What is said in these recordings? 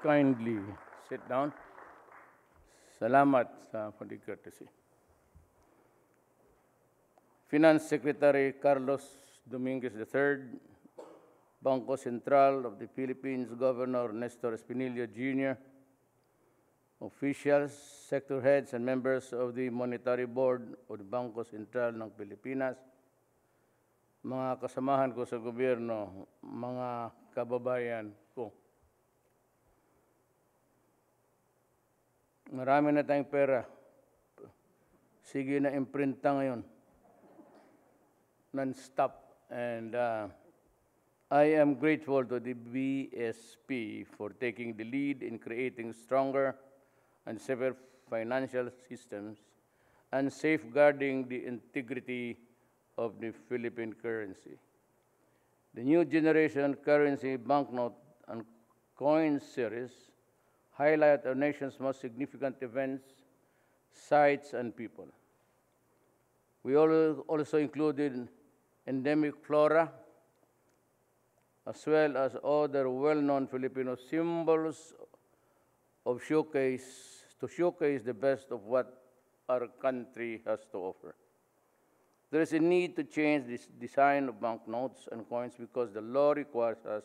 kindly sit down. Salamat for the courtesy. Finance Secretary Carlos Dominguez III, Bangko Sentral of the Philippines, Governor Nestor Espinilio Jr., officials, sector heads, and members of the Monetary Board of the Bangko Sentral ng Pilipinas, mga kasamahan ko sa gobyerno, mga kababayan ko. Marami na tayong pera. Sige na imprinta ngayon. Non-stop. And I am grateful to the BSP for taking the lead in creating stronger and safer financial systems and safeguarding the integrity of the Philippine currency. The new generation currency banknote and coin series highlight our nation's most significant events, sites, and people. We also included endemic flora, as well as other well-known Filipino symbols to showcase the best of what our country has to offer. There is a need to change this design of banknotes and coins because the law requires us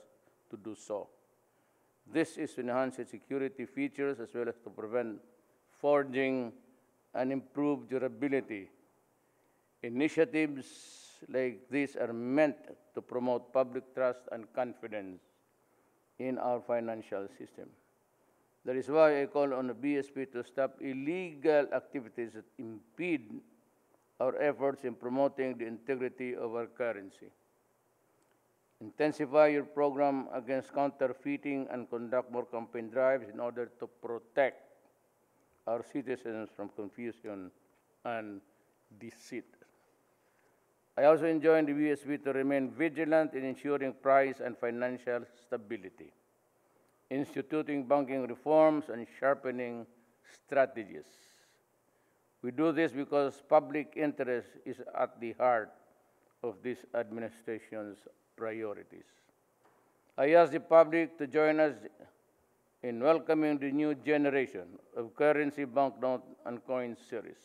to do so. This is to enhance its security features as well as to prevent forging and improve durability. Initiatives like these are meant to promote public trust and confidence in our financial system. That is why I call on the BSP to stop illegal activities that impede our efforts in promoting the integrity of our currency. Intensify your program against counterfeiting and conduct more campaign drives in order to protect our citizens from confusion and deceit. I also enjoin the BSP to remain vigilant in ensuring price and financial stability, instituting banking reforms and sharpening strategies. We do this because public interest is at the heart of this administration's priorities. I ask the public to join us in welcoming the new generation of currency banknote and coin series.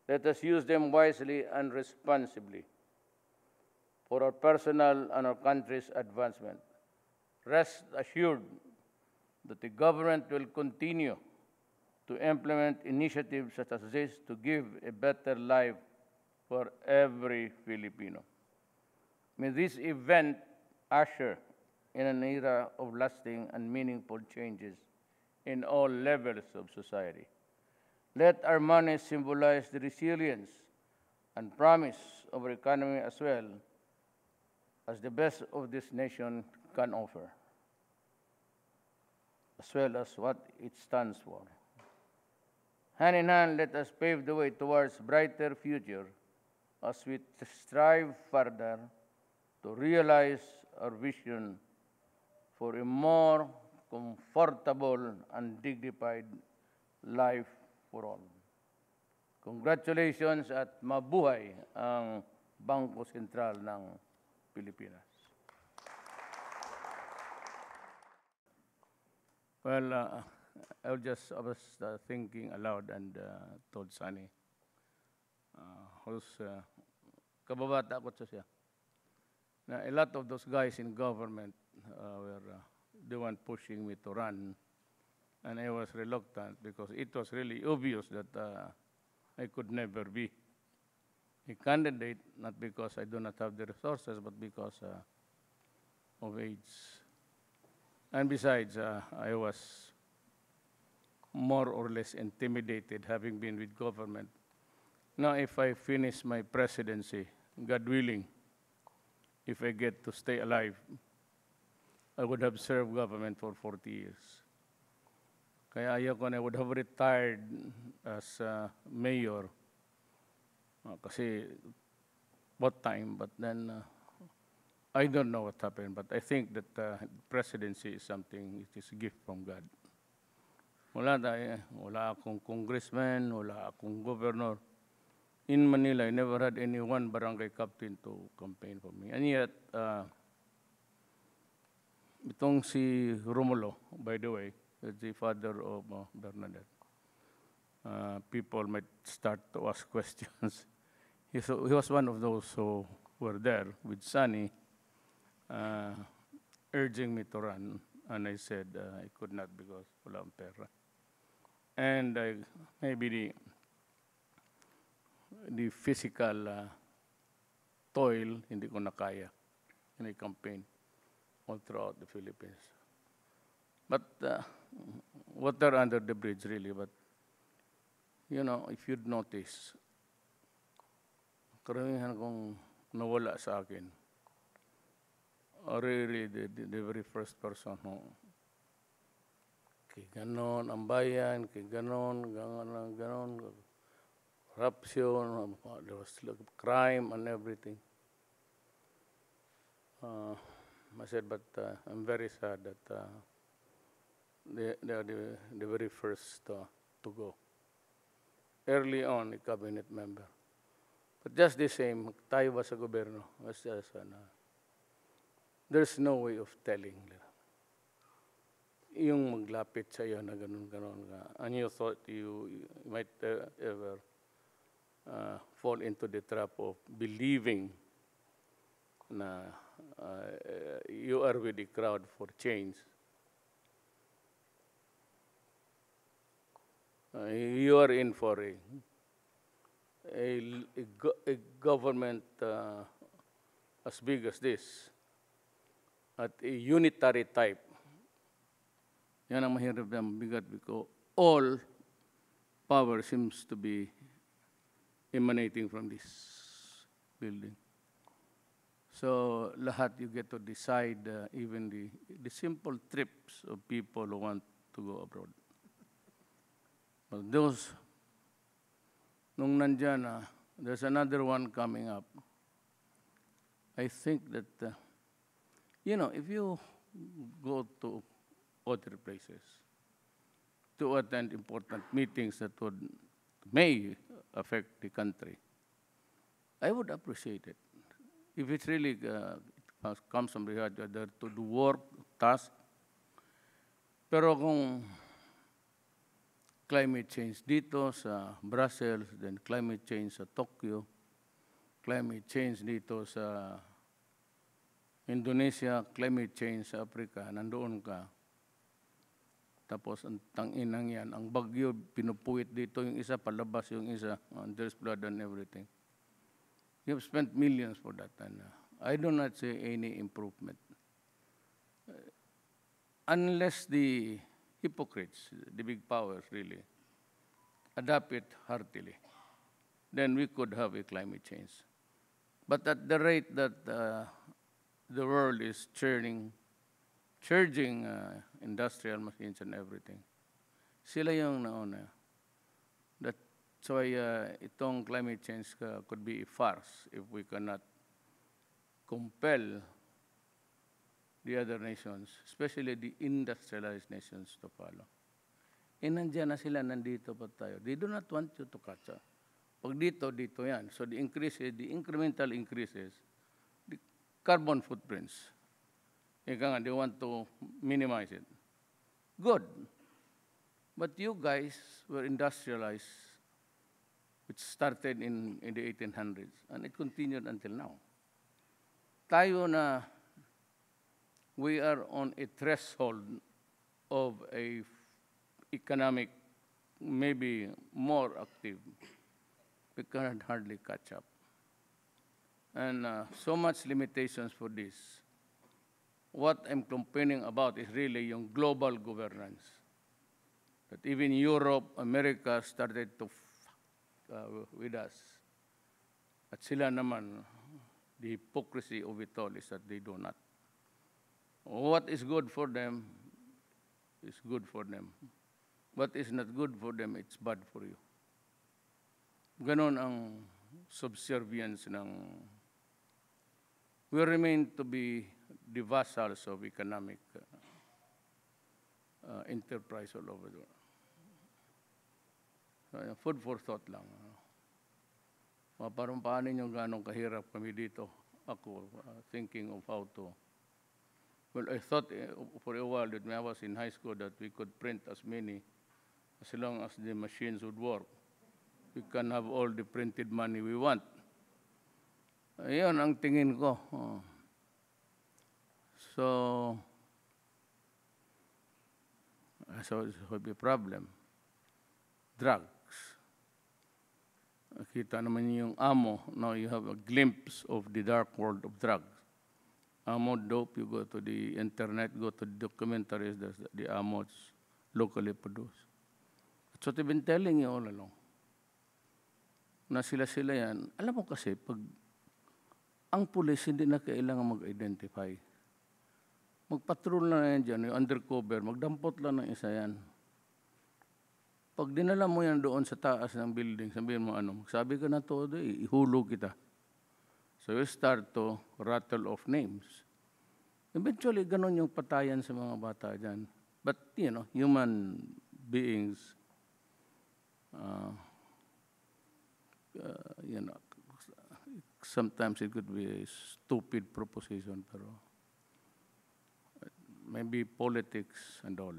Let us use them wisely and responsibly for our personal and our country's advancement. Rest assured that the government will continue to implement initiatives such as this to give a better life for every Filipino. May this event usher in an era of lasting and meaningful changes in all levels of society. Let our money symbolize the resilience and promise of our economy as well as the best of this nation can offer, as well as what it stands for. Hand in hand, let us pave the way towards a brighter future as we strive further to realize our vision for a more comfortable and dignified life for all. Congratulations at mabuhay ang Bangko Sentral ng Pilipinas. Well, I was thinking aloud and told Sunny, who's kababata ko siya, na a lot of those guys in government were the one pushing me to run, and I was reluctant because it was really obvious that I could never be a candidate, not because I do not have the resources, but because of age. And besides, I was more or less intimidated having been with government. Now, if I finish my presidency, God willing, if I get to stay alive, I would have served government for 40 years. Kaya ayoko na, I would have retired as mayor kasi about time, but then I don't know what happened, but I think that presidency is something, it is a gift from God. Wala akong congressman, wala akong governor. In Manila, I never had any one barangay captain to campaign for me. And yet, itong si Romulo, by the way, the father of Bernadette, people might start to ask questions. He was one of those who were there with Sunny, urging me to run, and I said I could not because wala akong pera. And maybe the physical toil, hindi ko na kaya in a campaign all throughout the Philippines. But water under the bridge, really. But, you know, if you'd notice, karamihan kong nawala sa akin. Really, the very first person who, kay ganon, ang bayan, kay ganon, ganon, corruption, there was crime and everything. I said, but I'm very sad that they are the very first to go. Early on, a cabinet member. But just the same, tayo ba sa gobyerno? There's no way of telling. Yung maglapit sa iyo na ganun-ganun ka. And you thought you might ever fall into the trap of believing na you are with the crowd for change. You are in for a government as big as this, at a unitary type. Yan ang mahirap na mabigat because all power seems to be emanating from this building. So lahat you get to decide, even the simple trips of people who want to go abroad. But those, nung nandyan, there's another one coming up. I think that, you know, if you go to other places to attend important meetings that may affect the country, I would appreciate it. If it really comes from the heart, you're there to do work, task. Pero kung climate change dito sa Brussels, then climate change sa Tokyo, climate change dito sa Indonesia, climate change sa Africa, nandoon ka. Tapos ang tanginang yan, ang bagyo, pinupuwit dito, yung isa palabas, yung isa, there's blood and everything. You've spent millions for that, and I do not see any improvement. Unless the hypocrites, the big powers really, adapt it heartily, then we could have a climate change. But at the rate that the world is charging industrial machines and everything, sila yung nauna. That's why itong climate change could be a farce if we cannot compel the other nations, especially the industrialized nations, to follow. Nandiyan na sila, nandito pa tayo. They do not want you to catch up. Pag dito yan. So the incremental increases, the carbon footprints, they want to minimize it. Good. But you guys were industrialized, which started in the 1800s, and it continued until now. Tayo na, we are on a threshold of a economic, maybe more active. We can hardly catch up. And so much limitations for this. What I'm complaining about is really yung global governance. That even Europe, America started to with us. At sila naman, the hypocrisy of it all is that they do not. What is good for them is good for them. What is not good for them, it's bad for you. Ganon ang subservience ng... We remain to be the vassals of economic enterprise all over the world. Food for thought lang. Parang paano nyo ganong kahirap kami dito. Ako, thinking of how to Well, I thought for a while that when I was in high school that we could print as many as long as the machines would work. We can have all the printed money we want. Ayun ang tingin ko. So it would be a problem. Drugs. Kita naman yung amo. Now you have a glimpse of the dark world of drugs. Amo dope, you go to the internet, go to the documentaries, the amo is locally produced. That's what I've been telling you all along. Na sila-sila yan. Alam mo kasi, pag ang pulis hindi na kailangan mag-identify. Magpatrol na yan dyan, yung undercover, magdampot lang ng isa yan. Pag dinala mo yan doon sa taas ng building, sabihin mo magsabi ka na todo, ihulog kita. So you start to rattle off names. Eventually, ganun yung patayan sa mga bata dyan. But, human beings, sometimes it could be a stupid proposition, pero maybe politics and all.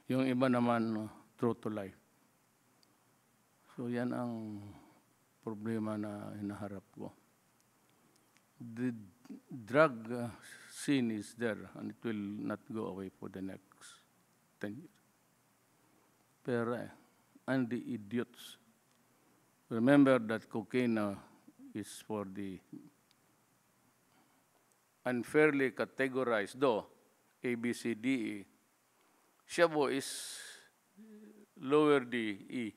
Yung iba naman, true to life. So yan ang problema na hinaharap ko. The drug scene is there and it will not go away for the next 10 years. Pero, and the idiots. Remember that cocaine is for the unfairly categorized, though, A, B, C, D, E. Shabu is lower D, E.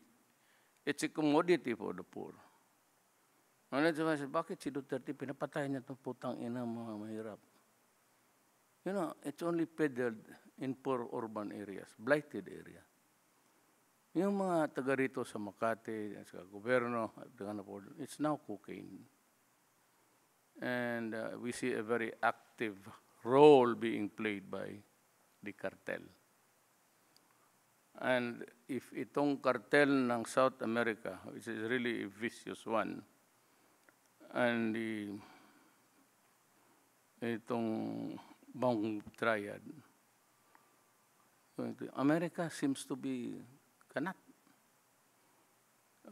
It's a commodity for the poor. Ano sabi, bakit si Duterte pinapatay niya itong putang ina mga mahirap? It's only peddled in poor urban areas, blighted area. Yung mga taga rito sa Makati, sa gobyerno, it's now cocaine. And we see a very active role being played by the cartel. And if itong cartel ng South America, which is really a vicious one, and itong Bangko Triad, America seems to be cannot.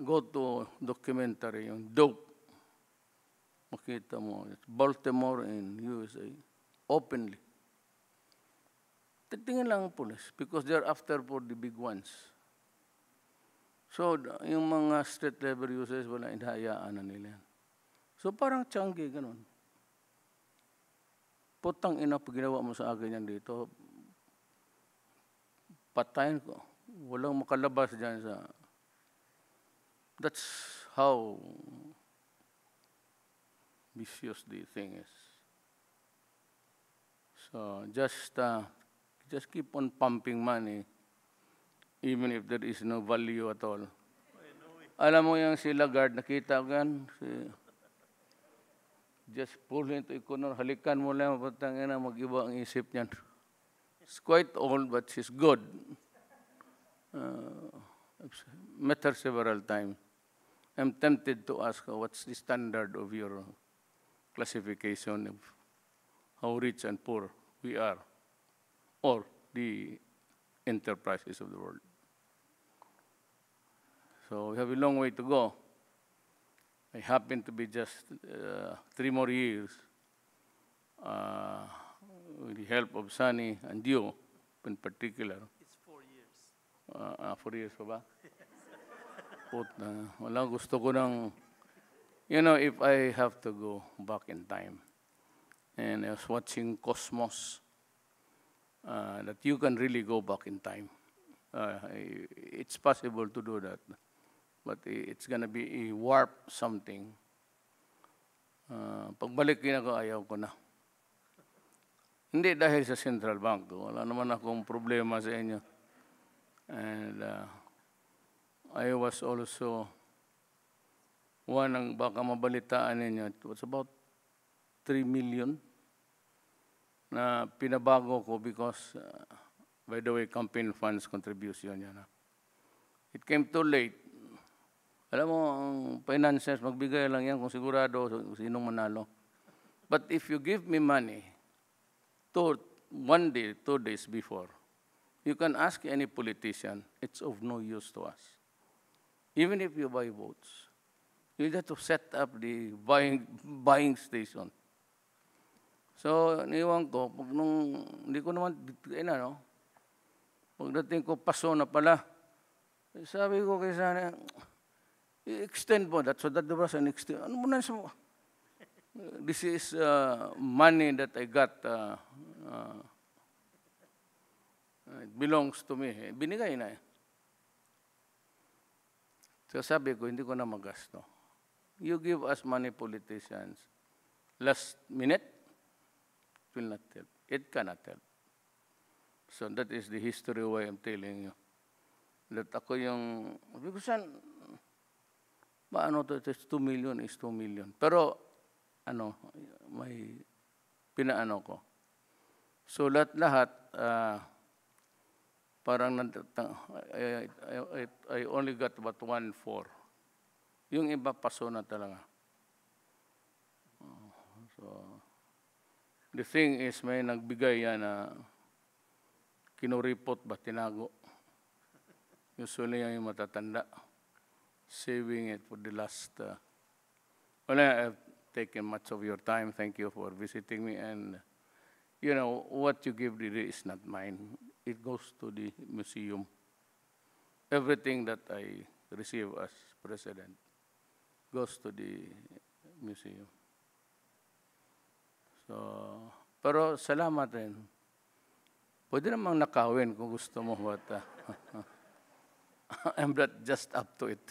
Go to documentary, yung dope. Makita mo, it's Baltimore in USA, openly. Titingin lang ang police because they're after for the big ones. So, yung mga street level users, wala, inahayaan na nila. So, parang tiyanggi, ganun. Putang ina, pag ginawa mo sa akin yan dito, patayin ko. Walang makalabas dyan sa... That's how vicious the thing is. So, just keep on pumping money, even if there is no value at all. Alam mo yung si Lagarde, nakita ko yan? Just pull into a corner, halikan mo lang, patang ina, mag-iba ang isip niyan. She's quite old, but she's good. Met her several times. I'm tempted to ask her, what's the standard of your classification of how rich and poor we are, or the enterprises of the world? So we have a long way to go. I happen to be just 3 more years with the help of Sunny and you in particular. It's 4 years. 4 years pa ba? Wala, gusto ko ng, if I have to go back in time, and I was watching Cosmos, that you can really go back in time. It's possible to do that, but it's gonna be a warp something. Pagbalik ko, ayaw ko na. Hindi dahil sa Central Bank. Wala naman akong problema sa inyo. And I was also one ng baka mabalitaan ninyo. It was about 3 million na pinabago ko because, by the way, campaign funds contribution yan. It came too late. Alam mo, ang financiers, magbigay lang yan kung sigurado sinong manalo. But if you give me money, 1 day, 2 days before. You can ask any politician, it's of no use to us. Even if you buy votes, you have to set up the buying station. So, niwan ko, pag hindi ko naman, pagdating ko, paso na pala. Sabi ko kay sana, i-extend mo that. So that was an extend. Ano mo na sa mo? This is money that I got. It belongs to me. Binigay na eh. So sabi ko, hindi ko na magasto. You give us money, politicians. Last minute, it will not help. It cannot help. So that is the history why I'm telling you. That ako yung, because paano to, it's 2 million is 2 million. Pero, may pinaano ko. So lahat, parang I only got about 1/4. Yung iba, paso na talaga. So, the thing is, may nagbigay yan na kinuripot ba, tinago. Usually yung matatanda. Saving it for the last... well, I've taken much of your time. Thank you for visiting me. And, what you give really is not mine. It goes to the museum. Everything that I receive as president goes to the museum. So, pero salamat rin. Pwede namang nakawin kung gusto mo. But, I'm not just up to it.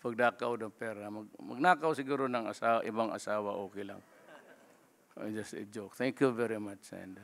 Pag nakaw ng pera. Magnakaw siguro ng ibang asawa, okay lang. Just a joke. Thank you very much. And,